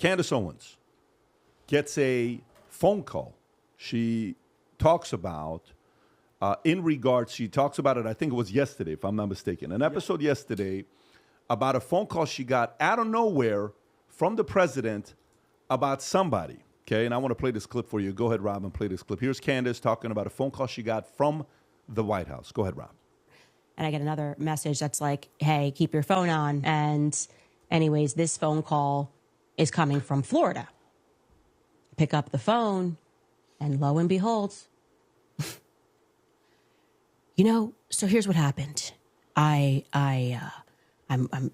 Candace Owens gets a phone call. She talks about, she talks about it, I think it was yesterday, if I'm not mistaken, an episode yesterday about a phone call she got out of nowhere from the president about somebody. Okay, and I want to play this clip for you. Go ahead, Rob, and play this clip. Here's Candace talking about a phone call she got from the White House. Go ahead, Rob. And I get another message that's like, hey, keep your phone on. And anyways, this phone call is coming from Florida. Pick up the phone, and lo and behold, so here's what happened. I'm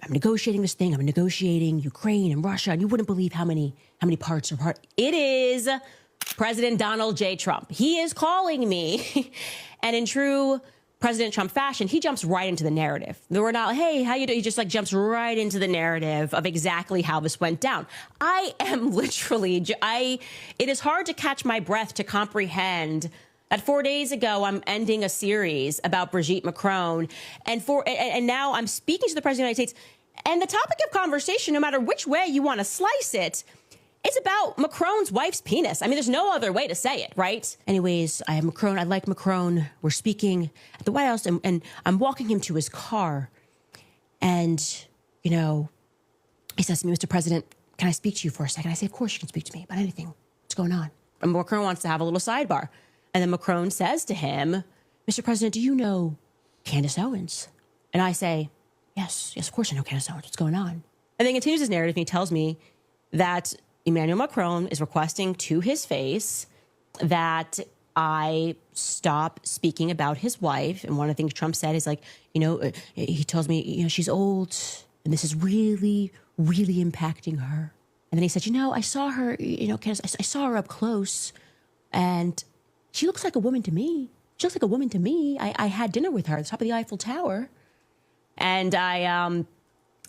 negotiating this thing. I'm negotiating Ukraine and Russia, and you wouldn't believe how many parts are part. It is President Donald J. Trump. He is calling me, and in true President Trump fashion, he jumps right into the narrative. We're not, hey, how you doing? He just jumps right into the narrative of exactly how this went down. I am literally, it is hard to catch my breath to comprehend that 4 days ago, I'm ending a series about Brigitte Macron, and now I'm speaking to the President of the United States, and the topic of conversation, no matter which way you want to slice it, it's about Macron's wife's penis. I mean, there's no other way to say it, right? Anyways, I like Macron. We're speaking at the White House, and I'm walking him to his car, and, he says to me, Mr. President, can I speak to you for a second? I say, of course you can speak to me about anything. What's going on? And Macron wants to have a little sidebar. And then Macron says to him, Mr. President, do you know Candace Owens? And I say, yes, of course I know Candace Owens. What's going on? And then he continues his narrative, and he tells me that Emmanuel Macron is requesting to his face that I stop speaking about his wife. And one of the things Trump said is he tells me, she's old, and this is really, really impacting her. And then he said, I saw her, Candace, I saw her up close, and she looks like a woman to me. She looks like a woman to me. I had dinner with her at the top of the Eiffel Tower. And I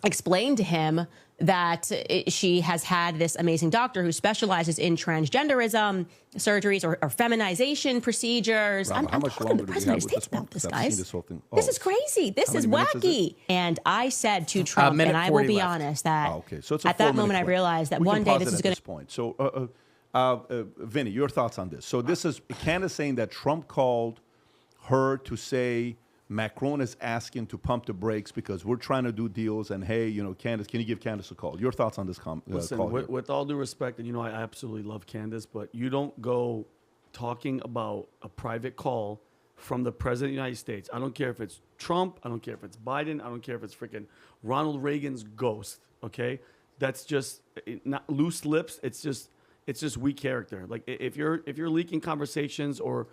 explained to him that she has had this amazing doctor who specializes in transgenderism surgeries or feminization procedures. Robert, I'm talking to the President of the States about this, guys. This is crazy. This is wacky. And I said to Trump, and I will be honest, that so at that moment I realized that one day this is going to... So, Vinny, your thoughts on this? So this is Candace saying that Trump called her to say Macron is asking to pump the brakes because we're trying to do deals, and hey, Candace, can you give Candace a call? Your thoughts on this Listen, call? With all due respect, and I absolutely love Candace, but you don't go talking about a private call from the President of the United States. I don't care if it's Trump. I don't care if it's Biden. I don't care if it's freaking Ronald Reagan's ghost. Okay, that's just not loose lips. It's just weak character. Like if you're leaking conversations or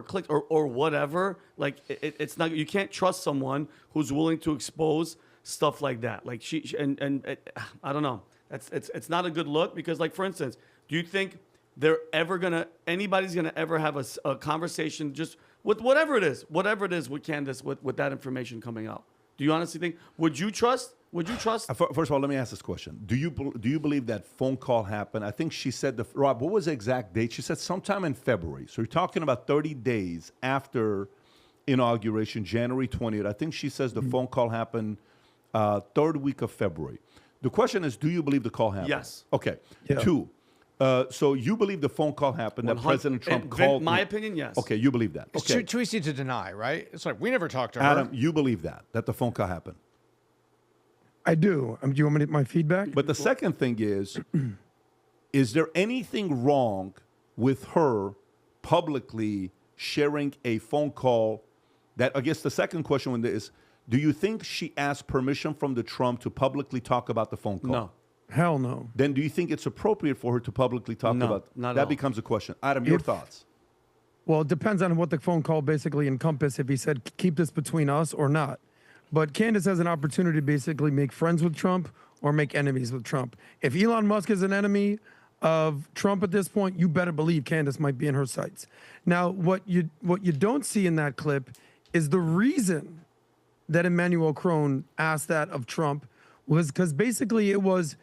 click or whatever, like it's not, you can't trust someone who's willing to expose stuff like that. Like I don't know. It's not a good look because, like, for instance, do you think anybody's gonna ever have a conversation just with whatever it is with Candace with that information coming out? Do you honestly think, would you trust? First of all, let me ask this question. Do you believe that phone call happened? I think she said, Rob, what was the exact date? She said sometime in February. So you're talking about 30 days after inauguration, January 20th. I think she says the phone call happened third week of February. The question is, do you believe the call happened? Yes. Okay. Yeah. Two, so you believe the phone call happened, that President Trump called? My opinion, yes. Okay, you believe that. Okay. It's too easy to deny, right? It's like, we never talked to her. Adam, you believe that the phone call happened? I do. Do you want me to my feedback? But the second thing is there anything wrong with her publicly sharing a phone call? That, I guess the second question is, do you think she asked permission from the Trump to publicly talk about the phone call? No. Hell no. Then do you think it's appropriate for her to publicly talk about? Not that at all. becomes a question. Adam, your thoughts? Well, it depends on what the phone call basically encompassed, if he said, keep this between us or not. But Candace has an opportunity to basically make friends with Trump or make enemies with Trump. If Elon Musk is an enemy of Trump at this point, you better believe Candace might be in her sights. Now, what you don't see in that clip is the reason that Emmanuel Macron asked that of Trump was because basically it was,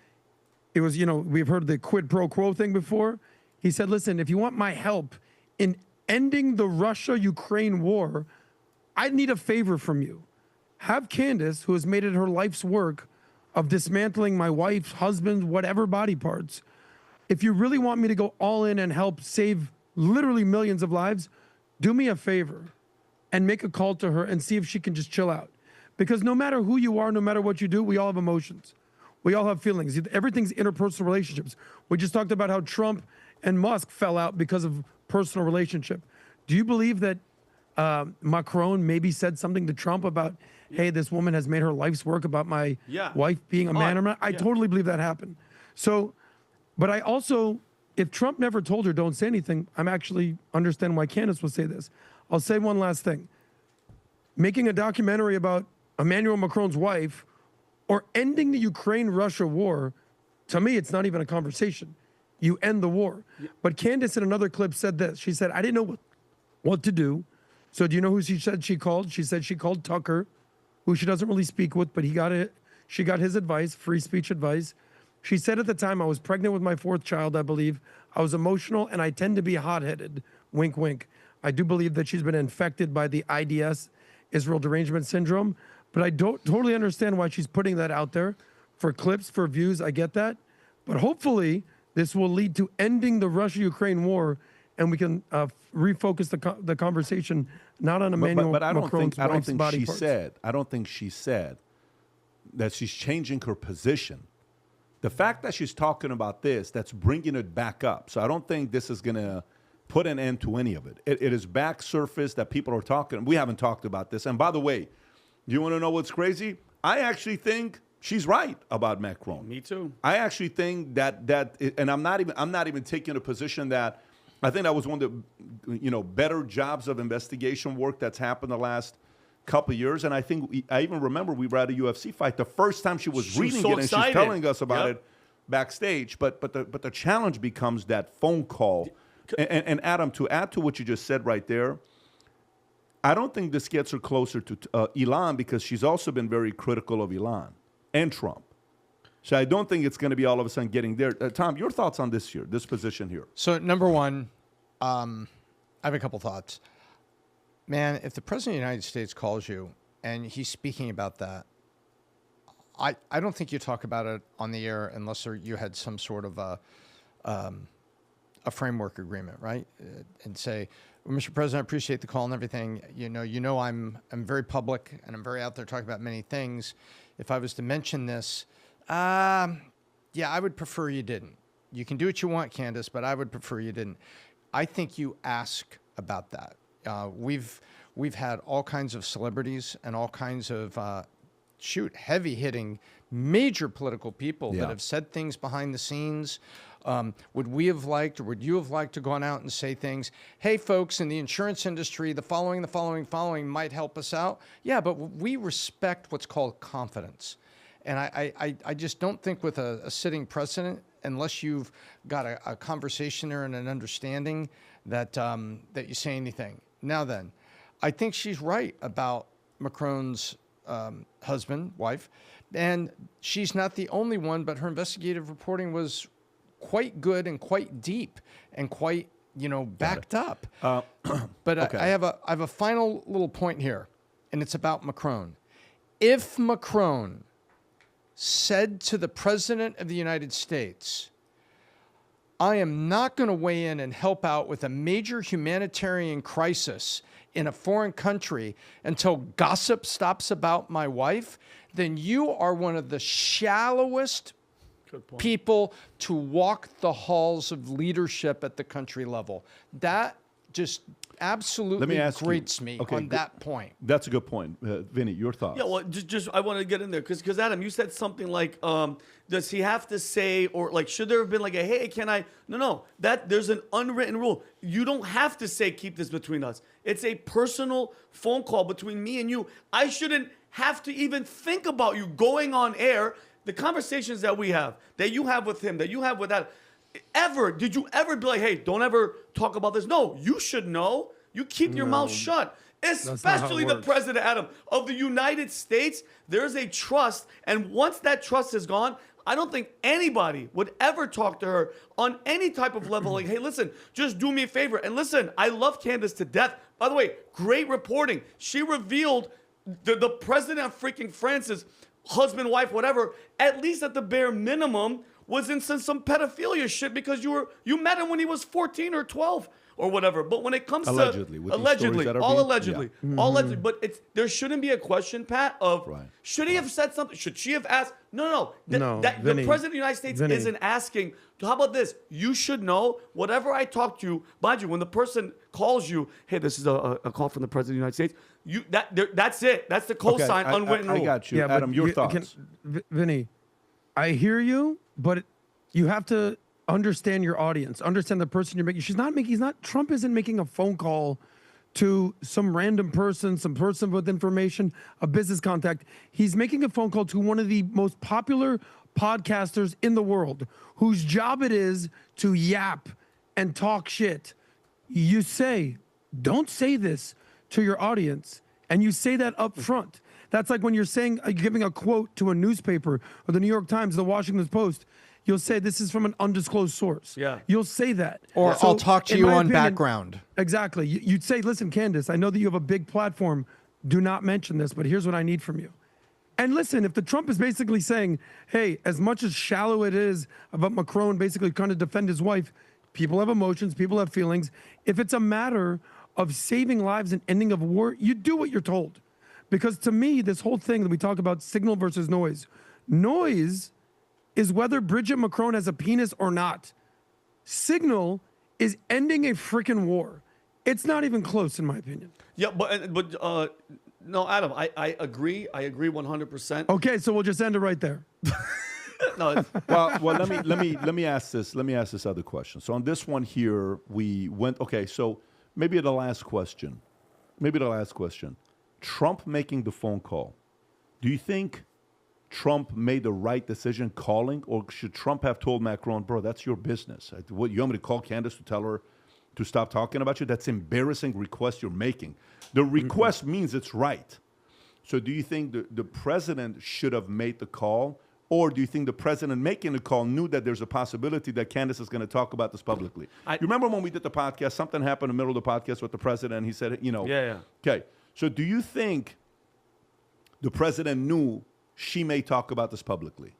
we've heard the quid pro quo thing before. He said, listen, if you want my help in ending the Russia-Ukraine war, I need a favor from you. Have Candace, who has made it her life's work of dismantling my wife's, husband, whatever body parts, if you really want me to go all in and help save literally millions of lives, do me a favor and make a call to her and see if she can just chill out. Because no matter who you are, no matter what you do, we all have emotions. We all have feelings. Everything's interpersonal relationships. We just talked about how Trump and Musk fell out because of personal relationship. Do you believe that Macron maybe said something to Trump about, hey, this woman has made her life's work about my wife being a man or not? I totally believe that happened. So, but I also, if Trump never told her don't say anything, I'm actually understand why Candace would say this. I'll say one last thing. Making a documentary about Emmanuel Macron's wife or ending the Ukraine-Russia war, to me, it's not even a conversation. You end the war. But Candace in another clip said this. She said, I didn't know what to do. So do you know who she said she called? She said she called Tucker, who she doesn't really speak with, but she got his advice, free speech advice. She said at the time, I was pregnant with my 4th child, I believe. I was emotional, and I tend to be hot-headed. Wink, wink. I do believe that she's been infected by the IDS, Israel Derangement Syndrome. But I don't totally understand why she's putting that out there for clips, for views. I get that. But hopefully, this will lead to ending the Russia-Ukraine war, and we can refocus the conversation not on Emmanuel Macron's wife's body parts. I don't think she said that she's changing her position. The fact that she's talking about this, that's bringing it back up. So I don't think this is going to put an end to any of it. It is back surface that people are talking. We haven't talked about this. And by the way, you want to know what's crazy? I actually think she's right about Macron. Me too. I actually think that, and I'm not even taking a position that I think that was one of the better jobs of investigation work that's happened the last couple of years. And I think I even remember we were at a UFC fight the first time she was reading so it and excited. she's telling us about it backstage. But the challenge becomes that phone call. And Adam, to add to what you just said right there, I don't think this gets her closer to Elon because she's also been very critical of Elon and Trump. So I don't think it's going to be all of a sudden getting there. Tom, your thoughts on this position here? So number one, I have a couple thoughts. Man, if the President of the United States calls you and he's speaking about that, I don't think you talk about it on the air unless you had some sort of a framework agreement, right? And say, well, Mr. President, I appreciate the call and everything. You know, I'm very public and I'm very out there talking about many things. If I was to mention this, I would prefer you didn't. You can do what you want, Candace, but I would prefer you didn't. I think you ask about that. We've had all kinds of celebrities and all kinds of heavy-hitting, major political people that have said things behind the scenes. Would we have liked, or would you have liked to gone out and say things, hey, folks, in the insurance industry, the following might help us out? Yeah, but we respect what's called confidence. And I just don't think with a sitting president, unless you've got a conversation there and an understanding that you say anything. Now then, I think she's right about Macron's wife, and she's not the only one, but her investigative reporting was quite good and quite deep and quite, backed up. But okay. I have a final little point here, and it's about Macron. If Macron said to the President of the United States, I am not going to weigh in and help out with a major humanitarian crisis in a foreign country until gossip stops about my wife, then you are one of the shallowest people to walk the halls of leadership at the country level. That just absolutely grates me on that point. That's a good point. Vinny, your thoughts? Yeah, well, just I want to get in there because Adam, you said something like, does he have to say, or like, should there have been like a, hey, can I? No, that there's an unwritten rule. You don't have to say, keep this between us. It's a personal phone call between me and you. I shouldn't have to even think about you going on air. The conversations that we have, that you have with him, that you have with that, did you ever be like, hey, don't ever talk about this? No, you should know. You keep your mouth shut. Especially the president, Adam, of the United States. There's a trust. And once that trust is gone, I don't think anybody would ever talk to her on any type of level like, hey, listen, just do me a favor. And listen, I love Candace to death. By the way, great reporting. She revealed the president of freaking France's husband, wife, whatever, at least at the bare minimum, was in some pedophilia shit because you met him when he was 14 or 12 or whatever. But when it comes Allegedly, to with these stories that are all being- allegedly, yeah. all allegedly, but there shouldn't be a question, Pat, of Right. should he have said something? Should she have asked? No. No, The Vinny, president of the United States Vinny. isn't asking. How about this? You should know whatever I talk to you. Mind you, when the person calls you, hey, this is a call from the president of the United States. That's it. That's the Okay, cosign, unwritten rule. I got you. but Adam, your thoughts. Vinny, I hear you, but you have to understand your audience, understand the person you're making. Trump isn't making a phone call to some random person, some person with information, a business contact. He's making a phone call to one of the most popular podcasters in the world, whose job it is to yap and talk shit. You say, don't say this to your audience, and you say that up front. That's like when you're giving a quote to a newspaper or the New York Times, the Washington Post. You'll say this is from an undisclosed source. Yeah. You'll say that. Or So, I'll talk to in you my on opinion- background. Exactly. You'd say, listen, Candace, I know that you have a big platform. Do not mention this, but here's what I need from you. And listen, if the Trump is basically saying, hey, as much as shallow it is about Macron basically trying to defend his wife, people have emotions, people have feelings. If it's a matter of saving lives and ending of war, you do what you're told. Because to me, this whole thing that we talk about, signal versus noise is whether Brigitte Macron has a penis or not. Signal is ending a freaking war. It's not even close, in my opinion. Yeah, but no, Adam, I agree. I agree 100%. Okay, so we'll just end it right there. No, it's- well, let me ask this. Let me ask this other question. So on this one here, we went. Okay, so maybe the last question. Trump making the phone call. Do you think Trump made the right decision calling, or should Trump have told Macron, bro, that's your business? What, you want me to call Candace to tell her to stop talking about you? That's embarrassing request you're making. The request means it's right. So do you think the president should have made the call, or do you think the president making the call knew that there's a possibility that Candace is going to talk about this publicly? You remember when we did the podcast, something happened in the middle of the podcast with the president, and he said, Yeah. Okay, so do you think the president knew she may talk about this publicly?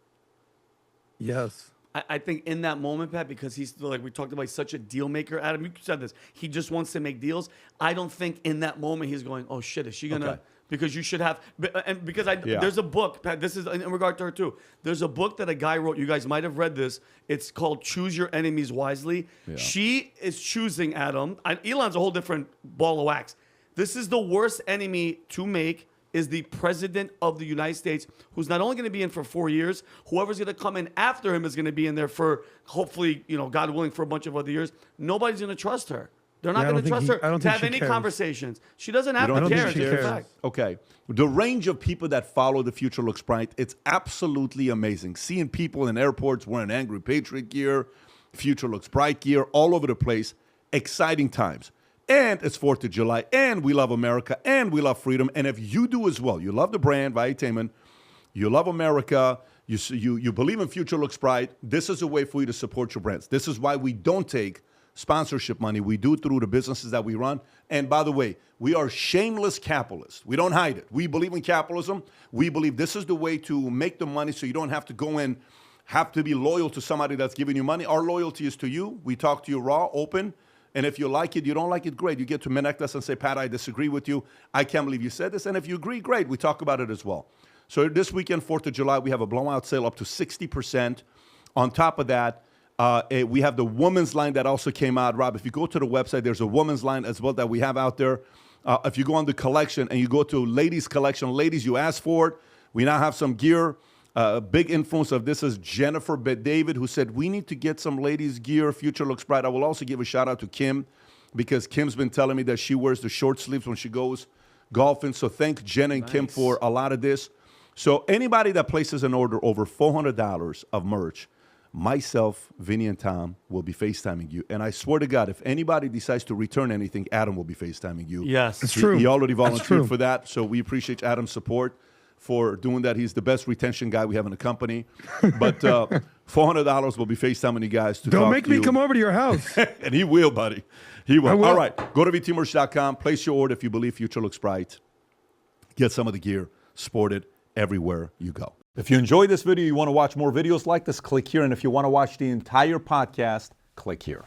Yes. I think in that moment, Pat, because he's like we talked about, he's such a deal maker. Adam, you said this. He just wants to make deals. I don't think in that moment he's going, oh shit, is she gonna? Okay. Because you should have, and because Yeah. there's a book, Pat. This is in regard to her too. There's a book that a guy wrote. You guys might have read this. It's called "Choose Your Enemies Wisely." Yeah. She is choosing Adam. Elon's a whole different ball of wax. This is the worst enemy to make. Is the president of the United States, who's not only going to be in for 4 years, whoever's going to come in after him is going to be in there for, hopefully, God willing, for a bunch of other years. Nobody's going to trust her. They're not Yeah, I going to don't trust think her I don't to think have she any cares. conversations. She doesn't have You to don't care. think she It's a cares? fact. Okay. The range of people that follow The Future Looks Bright, it's absolutely amazing. Seeing people in airports wearing Angry Patriot gear, Future Looks Bright gear, all over the place. Exciting times. And it's 4th of July, and we love America, and we love freedom. And if you do as well, you love the brand, Valuetainment, you love America, you believe in Future Looks Bright, this is a way for you to support your brands. This is why we don't take sponsorship money. We do it through the businesses that we run. And by the way, we are shameless capitalists. We don't hide it. We believe in capitalism. We believe this is the way to make the money so you don't have to go in, have to be loyal to somebody that's giving you money. Our loyalty is to you. We talk to you raw, open. And if you like it, you don't like it, great. You get to connect us and say, Pat, I disagree with you. I can't believe you said this. And if you agree, great. We talk about it as well. So this weekend, 4th of July, we have a blowout sale up to 60%. On top of that, we have the women's line that also came out. Rob, if you go to the website, there's a women's line as well that we have out there. If you go on the collection and you go to ladies collection, ladies, you ask for it. We now have some gear. Big influence of this is Jennifer David, who said, we need to get some ladies gear. Future Looks Bright. I will also give a shout out to Kim, because Kim's been telling me that she wears the short sleeves when she goes golfing. So thank Jen and Kim for a lot of this. So anybody that places an order over $400 of merch, myself, Vinny, and Tom will be FaceTiming you. And I swear to God, if anybody decides to return anything, Adam will be FaceTiming you. Yes. It's true. He already That's volunteered true. for that. So we appreciate Adam's support for doing that. He's the best retention guy we have in the company. But $400 will be FaceTiming you guys to Don't talk make to me you. come over to your house. And he will, buddy. He will. I will. All right. Go to vtmerch.com. Place your order if you believe Future Looks Bright. Get some of the gear. Sport it everywhere you go. If you enjoyed this video, you want to watch more videos like this, click here. And if you want to watch the entire podcast, click here.